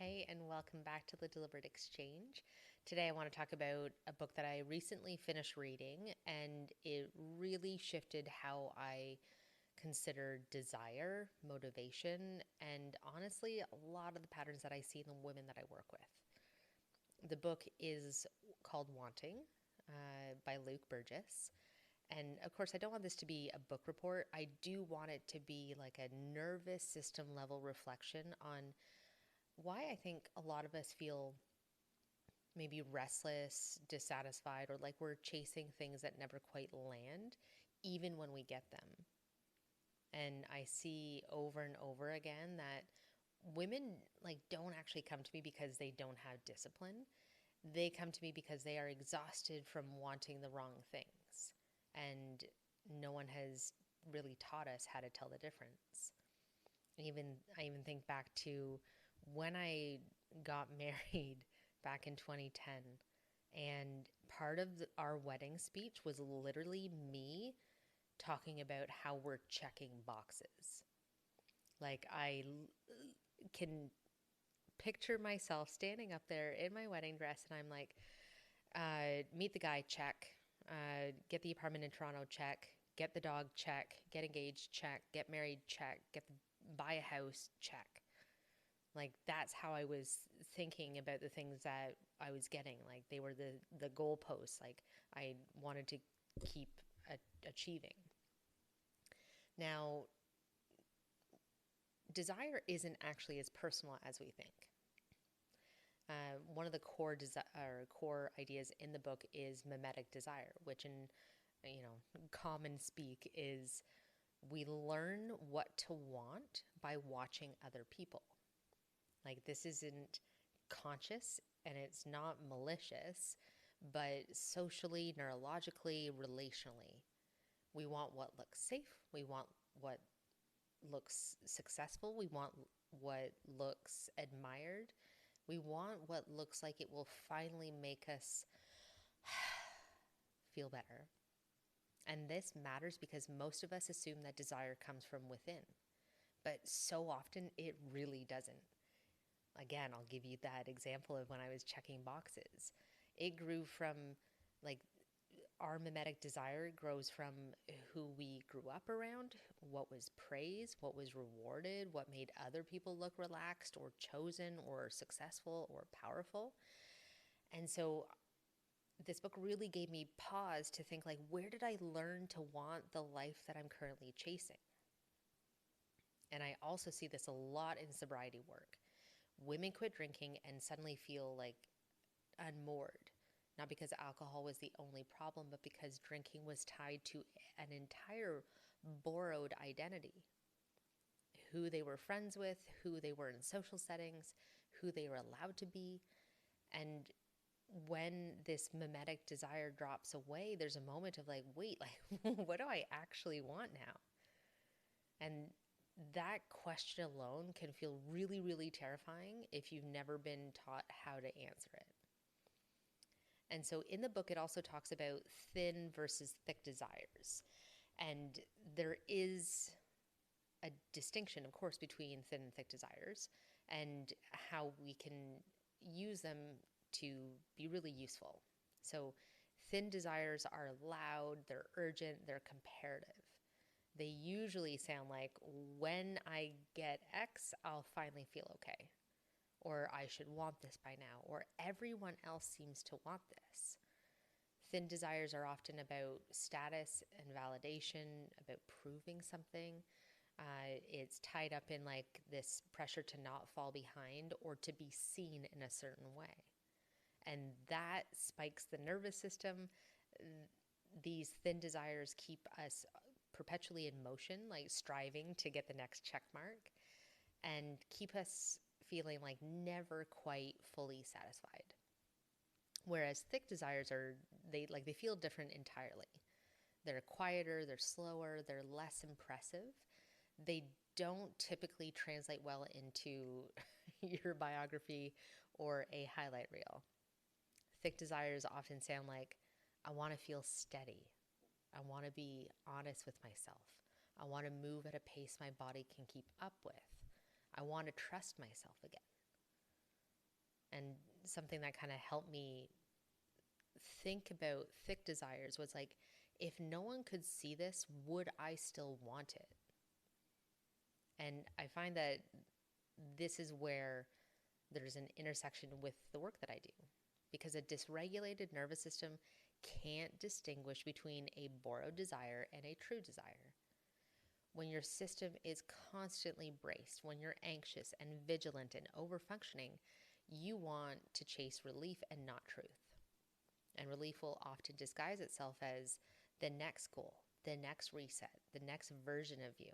Hey, and welcome back to the Deliberate Exchange. Today, I want to talk about a book that I recently finished reading, and it really shifted how I consider desire, motivation, and honestly, a lot of the patterns that I see in the women that I work with. The book is called Wanting by Luke Burgis. And of course, I don't want this to be a book report. I do want it to be like a nervous system level reflection on why I think a lot of us feel maybe restless, dissatisfied, or like we're chasing things that never quite land, even when we get them. And I see over and over again that women like don't actually come to me because they don't have discipline. They come to me because they are exhausted from wanting the wrong things. And no one has really taught us how to tell the difference. I even think back to when I got married back in 2010, and part of our wedding speech was literally me talking about how we're checking boxes. Like can picture myself standing up there in my wedding dress, and I'm like, meet the guy, check. Get the apartment in Toronto, check. Get the dog, check. Get engaged, check. Get married, check. Buy a house, check. Like that's how I was thinking about the things that I was getting. Like they were the goalposts. Like I wanted to keep achieving. Now, desire isn't actually as personal as we think. One of the core ideas in the book is mimetic desire, which in common speak is we learn what to want by watching other people. Like this isn't conscious and it's not malicious, but socially, neurologically, relationally, we want what looks safe. We want what looks successful. We want what looks admired. We want what looks like it will finally make us feel better. And this matters because most of us assume that desire comes from within. But so often it really doesn't. Again, I'll give you that example of when I was checking boxes. It grew from like our mimetic desire grows from who we grew up around, what was praised, what was rewarded, what made other people look relaxed or chosen or successful or powerful. And so this book really gave me pause to think like, where did I learn to want the life that I'm currently chasing? And I also see this a lot in sobriety work. Women quit drinking and suddenly feel like unmoored, not because alcohol was the only problem, but because drinking was tied to an entire borrowed identity. Who they were friends with, who they were in social settings, who they were allowed to be. And when this mimetic desire drops away, there's a moment of like, wait, like, what do I actually want now? And that question alone can feel really, really terrifying if you've never been taught how to answer it. And so in the book, it also talks about thin versus thick desires. And there is a distinction, of course, between thin and thick desires and how we can use them to be really useful. So thin desires are loud, they're urgent, they're comparative. They usually sound like, when I get X, I'll finally feel okay. Or I should want this by now. Or everyone else seems to want this. Thin desires are often about status and validation, about proving something. It's tied up in like this pressure to not fall behind or to be seen in a certain way. And that spikes the nervous system. These thin desires keep us perpetually in motion, like striving to get the next check mark, and keep us feeling like never quite fully satisfied. Whereas thick desires they feel different entirely. They're quieter, they're slower, they're less impressive. They don't typically translate well into your biography or a highlight reel. Thick desires often sound like, I want to feel steady. I want to be honest with myself. I want to move at a pace my body can keep up with. I want to trust myself again. And something that kind of helped me think about thick desires was like, if no one could see this, would I still want it? And I find that this is where there's an intersection with the work that I do, because a dysregulated nervous system can't distinguish between a borrowed desire and a true desire. When your system is constantly braced, when you're anxious and vigilant and overfunctioning, you want to chase relief and not truth. And relief will often disguise itself as the next goal, the next reset, the next version of you.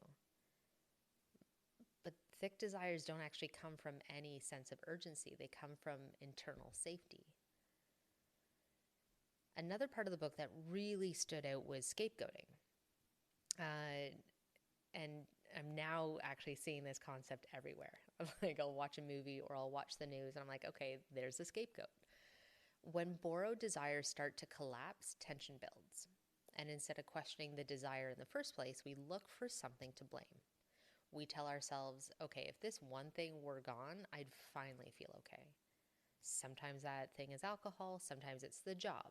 But thick desires don't actually come from any sense of urgency. They come from internal safety. Another part of the book that really stood out was scapegoating. And I'm now actually seeing this concept everywhere. Like, I'll watch a movie or I'll watch the news and I'm like, okay, there's a scapegoat. When borrowed desires start to collapse, tension builds. And instead of questioning the desire in the first place, we look for something to blame. We tell ourselves, okay, if this one thing were gone, I'd finally feel okay. Sometimes that thing is alcohol, sometimes it's the job,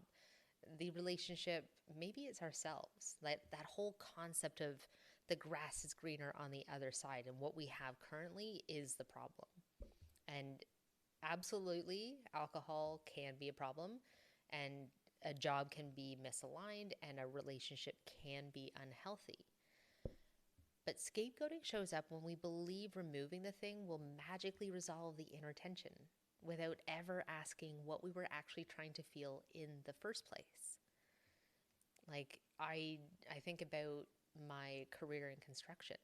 the relationship, maybe it's ourselves. That whole concept of the grass is greener on the other side, and what we have currently is the problem. And absolutely, alcohol can be a problem, and a job can be misaligned, and a relationship can be unhealthy. But scapegoating shows up when we believe removing the thing will magically resolve the inner tension without ever asking what we were actually trying to feel in the first place. Like, I think about my career in construction.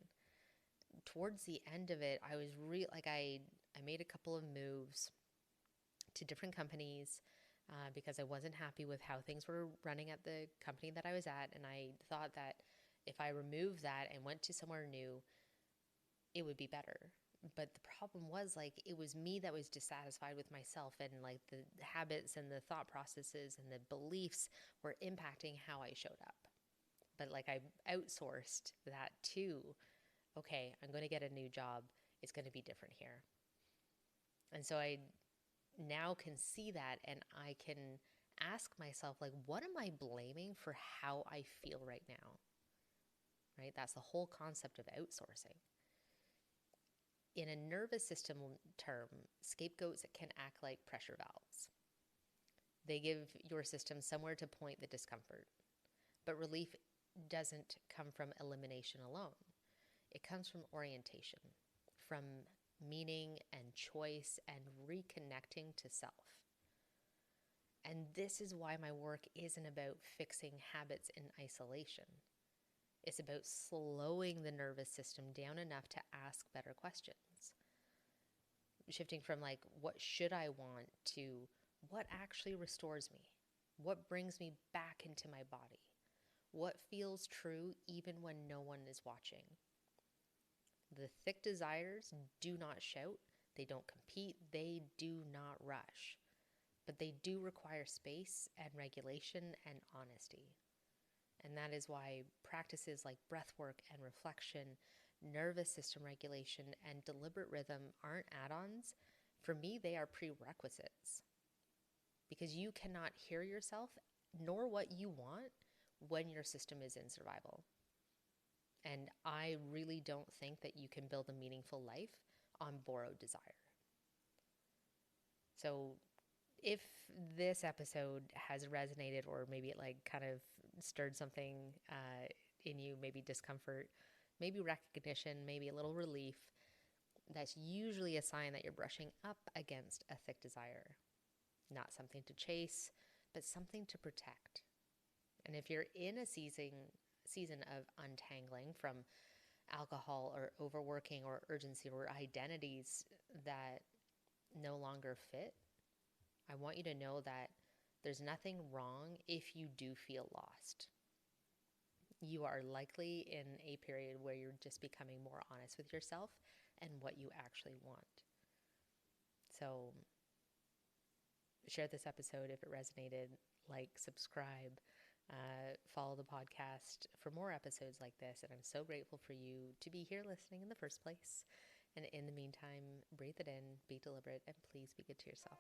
Towards the end of it, I was I made a couple of moves to different companies because I wasn't happy with how things were running at the company that I was at. And I thought that if I removed that and went to somewhere new, it would be better. But the problem was, like, it was me that was dissatisfied with myself, and like the habits and the thought processes and the beliefs were impacting how I showed up. But like, I outsourced that to, okay, I'm going to get a new job. It's going to be different here. And so I now can see that, and I can ask myself, like, what am I blaming for how I feel right now? Right? That's the whole concept of outsourcing. In a nervous system term, scapegoats can act like pressure valves. They give your system somewhere to point the discomfort. But relief doesn't come from elimination alone. It comes from orientation, from meaning and choice and reconnecting to self. And this is why my work isn't about fixing habits in isolation. It's about slowing the nervous system down enough to ask better questions. Shifting from like, what should I want, to what actually restores me? What brings me back into my body? What feels true even when no one is watching? The thick desires do not shout, they don't compete, they do not rush. But they do require space and regulation and honesty. And that is why practices like breath work and reflection, nervous system regulation, and deliberate rhythm aren't add-ons. For me, they are prerequisites. Because you cannot hear yourself nor what you want when your system is in survival. And I really don't think that you can build a meaningful life on borrowed desire. So if this episode has resonated, or maybe it like kind of stirred something in you, maybe discomfort, maybe recognition, maybe a little relief, that's usually a sign that you're brushing up against a thick desire. Not something to chase, but something to protect. And if you're in a season of untangling from alcohol or overworking or urgency or identities that no longer fit, I want you to know that there's nothing wrong if you do feel lost. You are likely in a period where you're just becoming more honest with yourself and what you actually want. So share this episode if it resonated, like, subscribe, follow the podcast for more episodes like this. And I'm so grateful for you to be here listening in the first place. And in the meantime, breathe it in, be deliberate, and please be good to yourself.